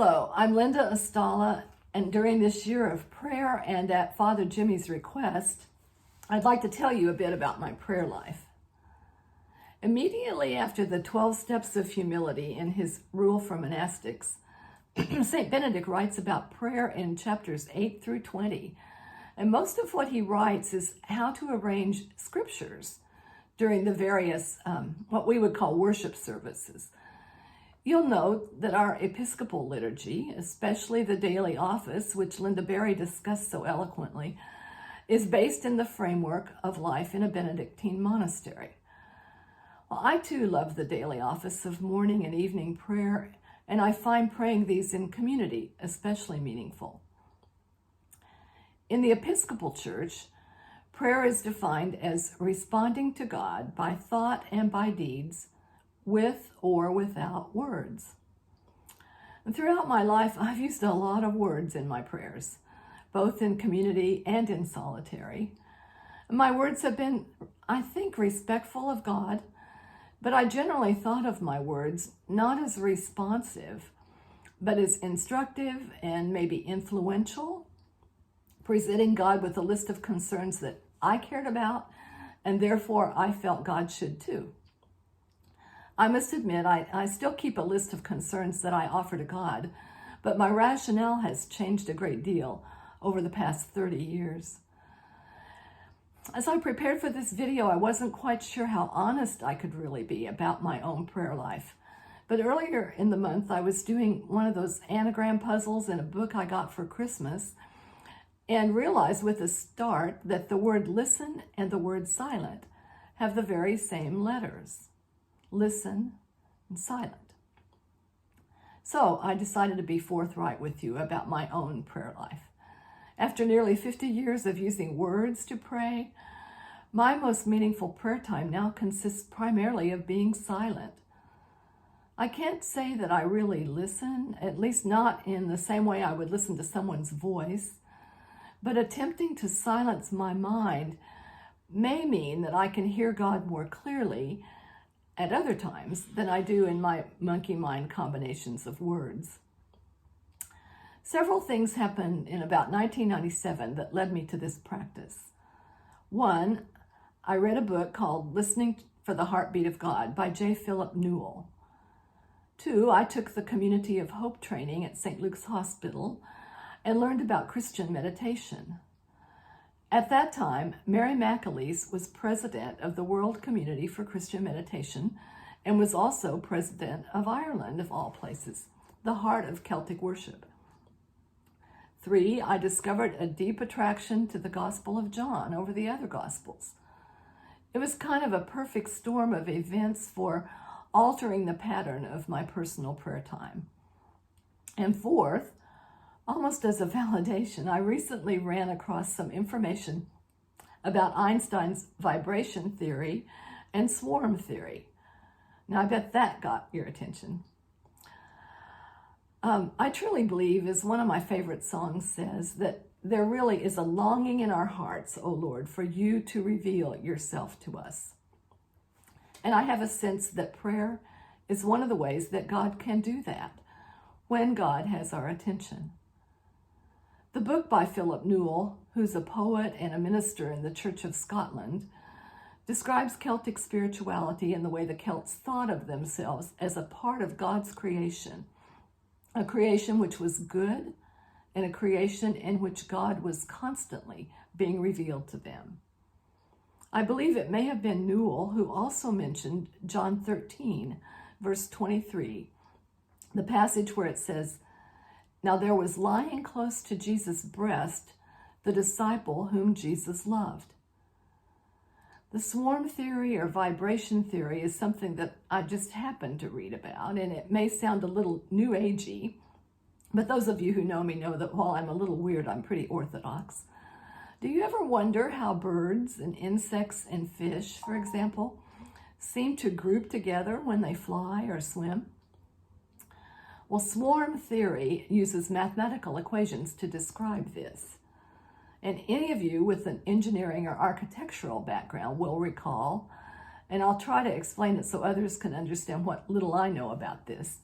Hello, I'm Linda Astala, and during this year of prayer and at Father Jimmy's request, I'd like to tell you a bit about my prayer life. Immediately after the 12 steps of humility in his Rule for Monastics, St. Benedict writes about prayer in chapters 8 through 20, and most of what he writes is how to arrange scriptures during the various, what we would call worship services. You'll note that our Episcopal liturgy, especially the daily office, which Linda Barry discussed so eloquently, is based in the framework of life in a Benedictine monastery. Well, I too love the daily office of morning and evening prayer, and I find praying these in community especially meaningful. In the Episcopal Church, prayer is defined as responding to God by thought and by deeds, with or without words. And throughout my life, I've used a lot of words in my prayers, both in community and in solitary. My words have been, I think, respectful of God, but I generally thought of my words not as responsive, but as instructive and maybe influential, presenting God with a list of concerns that I cared about, and therefore I felt God should too. I must admit, I still keep a list of concerns that I offer to God, but my rationale has changed a great deal over the past 30 years. As I prepared for this video, I wasn't quite sure how honest I could really be about my own prayer life. But earlier in the month, I was doing one of those anagram puzzles in a book I got for Christmas, and realized with a start that the word listen and the word silent have the very same letters. Listen and silent. So I decided to be forthright with you about my own prayer life. After nearly 50 years of using words to pray, my most meaningful prayer time now consists primarily of being silent. I can't say that I really listen, at least not in the same way I would listen to someone's voice, but attempting to silence my mind may mean that I can hear God more clearly at other times than I do in my monkey mind combinations of words. Several things happened in about 1997 that led me to this practice. One, I read a book called Listening for the Heartbeat of God by J. Philip Newell. Two, I took the Community of Hope training at St. Luke's Hospital and learned about Christian meditation. At that time, Mary McAleese was president of the World Community for Christian Meditation and was also president of Ireland, of all places, the heart of Celtic worship. Three, I discovered a deep attraction to the Gospel of John over the other Gospels. It was kind of a perfect storm of events for altering the pattern of my personal prayer time. And fourth, almost as a validation, I recently ran across some information about Einstein's vibration theory and swarm theory. Now, I bet that got your attention. I truly believe, as one of my favorite songs says, that there really is a longing in our hearts, O Lord, for you to reveal yourself to us. And I have a sense that prayer is one of the ways that God can do that, when God has our attention. The book by Philip Newell, who's a poet and a minister in the Church of Scotland, describes Celtic spirituality and the way the Celts thought of themselves as a part of God's creation, a creation which was good and a creation in which God was constantly being revealed to them. I believe it may have been Newell who also mentioned John 13, verse 23, the passage where it says, "Now there was lying close to Jesus' breast the disciple whom Jesus loved." The swarm theory or vibration theory is something that I just happened to read about, and it may sound a little new agey, but those of you who know me know that while I'm a little weird, I'm pretty orthodox. Do you ever wonder how birds and insects and fish, for example, seem to group together when they fly or swim? Well, swarm theory uses mathematical equations to describe this. And any of you with an engineering or architectural background will recall, and I'll try to explain it so others can understand what little I know about this,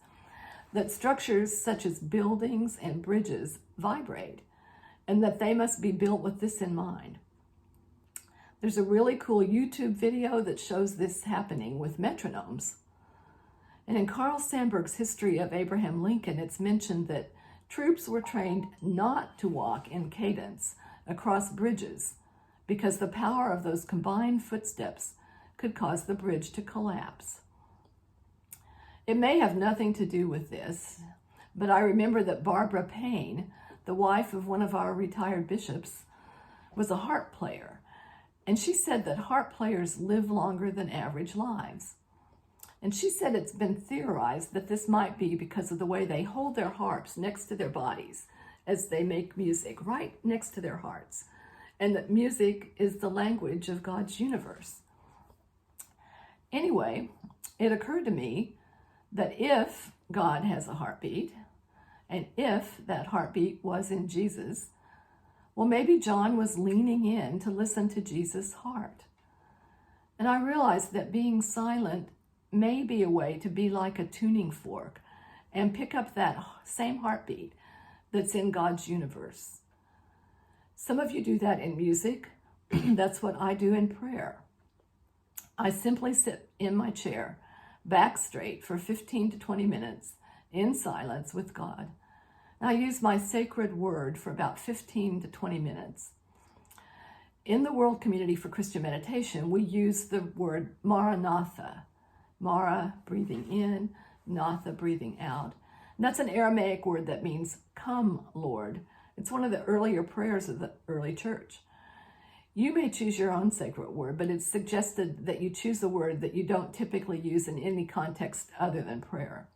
that structures such as buildings and bridges vibrate, and that they must be built with this in mind. There's a really cool YouTube video that shows this happening with metronomes. And in Carl Sandburg's History of Abraham Lincoln, it's mentioned that troops were trained not to walk in cadence across bridges because the power of those combined footsteps could cause the bridge to collapse. It may have nothing to do with this, but I remember that Barbara Payne, the wife of one of our retired bishops, was a harp player, and she said that harp players live longer than average lives. And she said it's been theorized that this might be because of the way they hold their harps next to their bodies as they make music, right next to their hearts, and that music is the language of God's universe. Anyway, it occurred to me that if God has a heartbeat, and if that heartbeat was in Jesus, well, maybe John was leaning in to listen to Jesus' heart. And I realized that being silent may be a way to be like a tuning fork and pick up that same heartbeat that's in God's universe. Some of you do that in music. That's what I do in prayer. I simply sit in my chair, back straight for 15 to 20 minutes in silence with God. And I use my sacred word for about 15 to 20 minutes. In the World Community for Christian Meditation, we use the word Maranatha. Mara, breathing in, Natha, breathing out. And that's an Aramaic word that means, come, Lord. It's one of the earlier prayers of the early church. You may choose your own sacred word, but it's suggested that you choose a word that you don't typically use in any context other than prayer.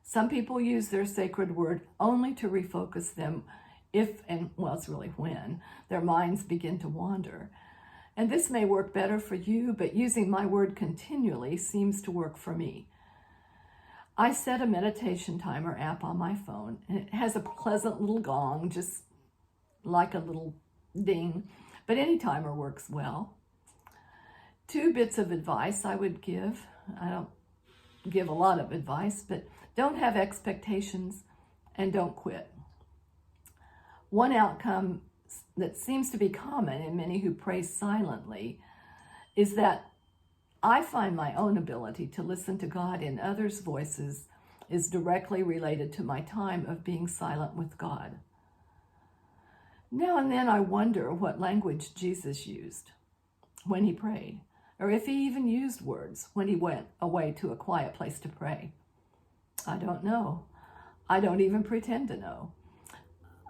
Some people use their sacred word only to refocus them if, and well, it's really when, their minds begin to wander. And this may work better for you, but using my word continually seems to work for me. I set a meditation timer app on my phone, and it has a pleasant little gong, just like a little ding, but any timer works well. 2 bits of advice I would give. I don't give a lot of advice, but don't have expectations and don't quit. One outcome that seems to be common in many who pray silently is that I find my own ability to listen to God in others' voices is directly related to my time of being silent with God. Now and then I wonder what language Jesus used when he prayed, or if he even used words when he went away to a quiet place to pray. I don't know. I don't even pretend to know.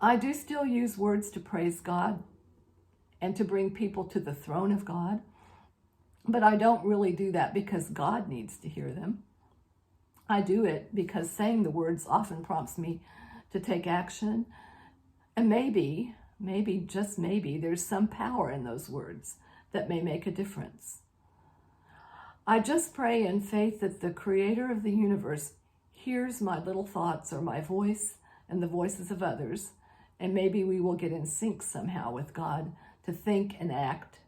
I do still use words to praise God and to bring people to the throne of God, but I don't really do that because God needs to hear them. I do it because saying the words often prompts me to take action, and maybe, just maybe, there's some power in those words that may make a difference. I just pray in faith that the creator of the universe hears my little thoughts or my voice and the voices of others, and maybe we will get in sync somehow with God to think and act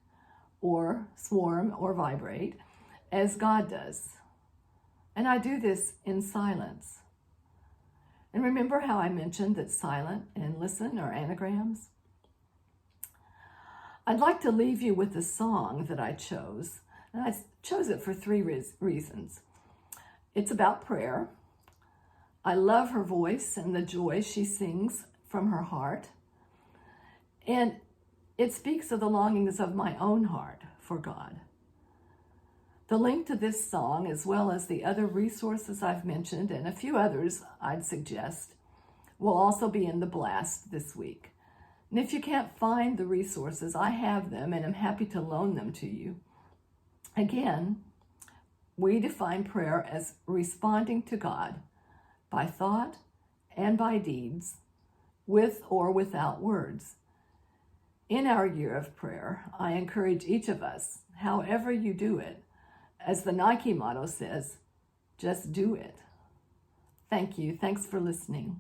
or swarm or vibrate as God does. And I do this in silence. And remember how I mentioned that silent and listen are anagrams? I'd like to leave you with a song that I chose. And I chose it for 3 reasons. It's about prayer. I love her voice and the joy she sings from her heart. And it speaks of the longings of my own heart for God. The link to this song, as well as the other resources I've mentioned and a few others I'd suggest, will also be in the blast this week. And if you can't find the resources, I have them and I'm happy to loan them to you. Again, we define prayer as responding to God by thought and by deeds, with or without words. In our year of prayer, I encourage each of us, however you do it, as the Nike motto says, just do it. Thank you. Thanks for listening.